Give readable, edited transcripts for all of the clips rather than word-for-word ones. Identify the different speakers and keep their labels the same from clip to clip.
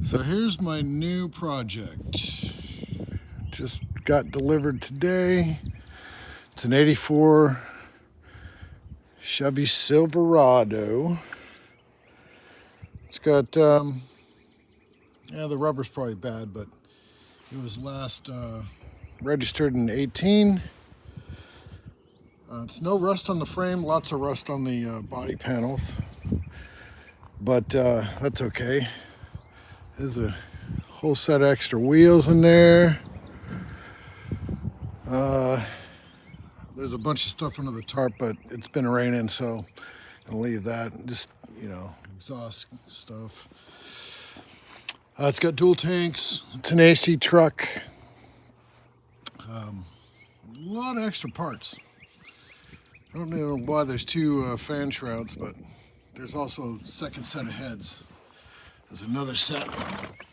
Speaker 1: So here's my new project. Just got delivered today. It's an 84 Chevy Silvarado. It's got, the rubber's probably bad, but it was last registered in 18. It's no rust on the frame, lots of rust on the body panels, but that's okay. There's a whole set of extra wheels in there. There's a bunch of stuff under the tarp, but it's been raining, so I'll leave that. Just, exhaust stuff. It's got dual tanks. It's an AC truck. A lot of extra parts. I don't know why there's two fan shrouds, but there's also a second set of heads. There's another set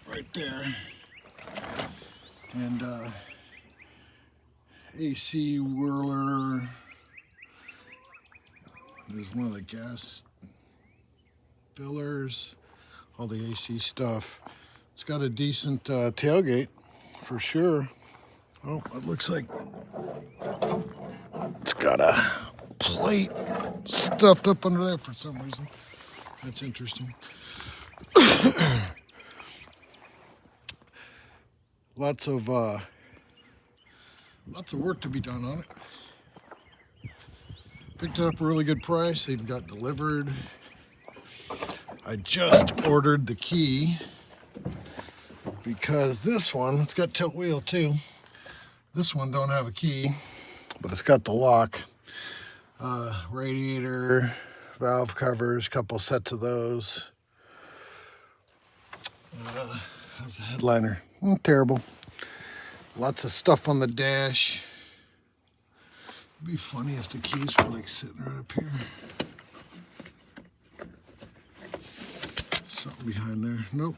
Speaker 1: right there. And AC whirler. There's one of the gas fillers, all the AC stuff. It's got a decent tailgate for sure. Oh, it looks like it's got a plate stuffed up under there for some reason. That's interesting. Lots of work to be done on it. Picked it up a really good price. Even got delivered. I just ordered the key because this one, it's got tilt wheel too. This one don't have a key, but it's got the lock. Radiator, valve covers, couple sets of those. How's the headliner? Terrible. Lots of stuff on the dash. It'd be funny if the keys were like sitting right up here. Something behind there. Nope.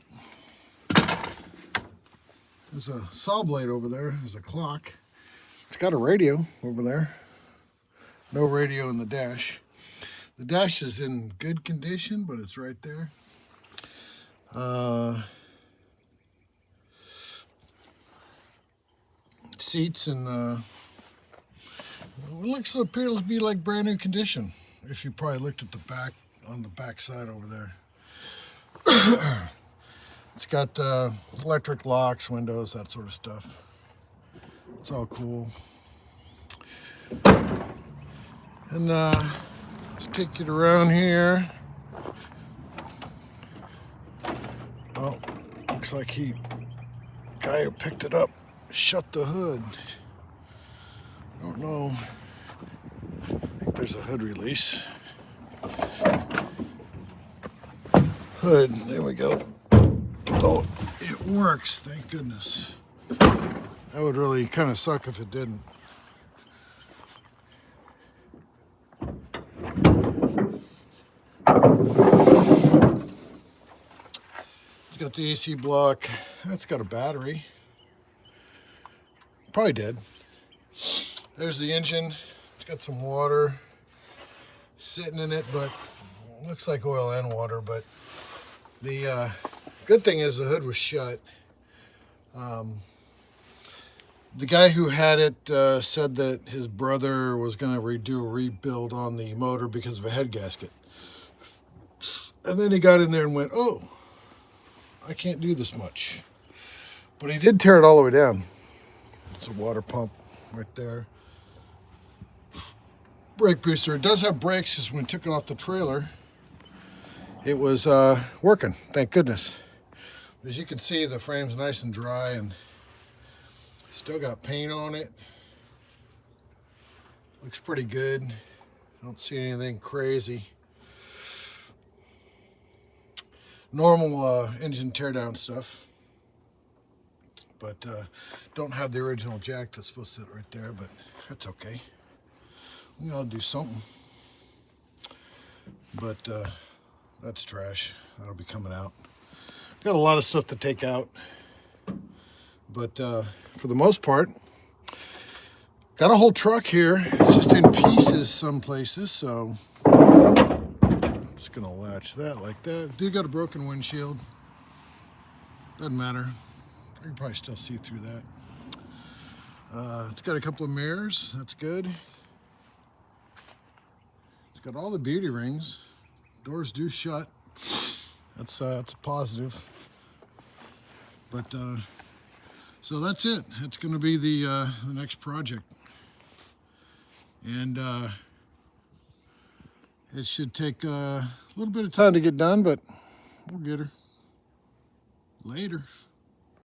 Speaker 1: There's a saw blade over there. There's a clock. It's got a radio over there. No radio in the dash. The dash is in good condition, but it's right there. Seats and it appears to be like brand new condition. If you probably looked at the back, on the back side over there. It's got electric locks, windows, that sort of stuff. It's all cool. And let's take it around here. Oh, looks like guy who picked it up shut the hood. I don't know. I think there's a hood release. Hood, there we go. Oh, it works, thank goodness. That would really kind of suck if it didn't. It's got the AC block. It's got a battery. Probably dead. There's the engine. It's got some water sitting in it, but it looks like oil and water. But the good thing is the hood was shut. The guy who had it said that his brother was going to do a rebuild on the motor because of a head gasket. And then he got in there and went, oh, I can't do this much. But he did tear it all the way down. It's a water pump right there. Brake booster. It does have brakes, because when we took it off the trailer, it was working, thank goodness. As you can see, the frame's nice and dry and still got paint on it. Looks pretty good. I don't see anything crazy. Normal engine teardown stuff. But don't have the original jack that's supposed to sit right there, but that's okay. We all do something. But that's trash. That'll be coming out. Got a lot of stuff to take out. But for the most part, got a whole truck here. It's just in pieces some places, so just gonna latch that like that. Dude got a broken windshield. Doesn't matter. You can probably still see through that. It's got a couple of mirrors. That's good. It's got all the beauty rings. Doors do shut. That's a positive. But so that's it. It's going to be the next project, and it should take a little bit of time to get done, but we'll get her later.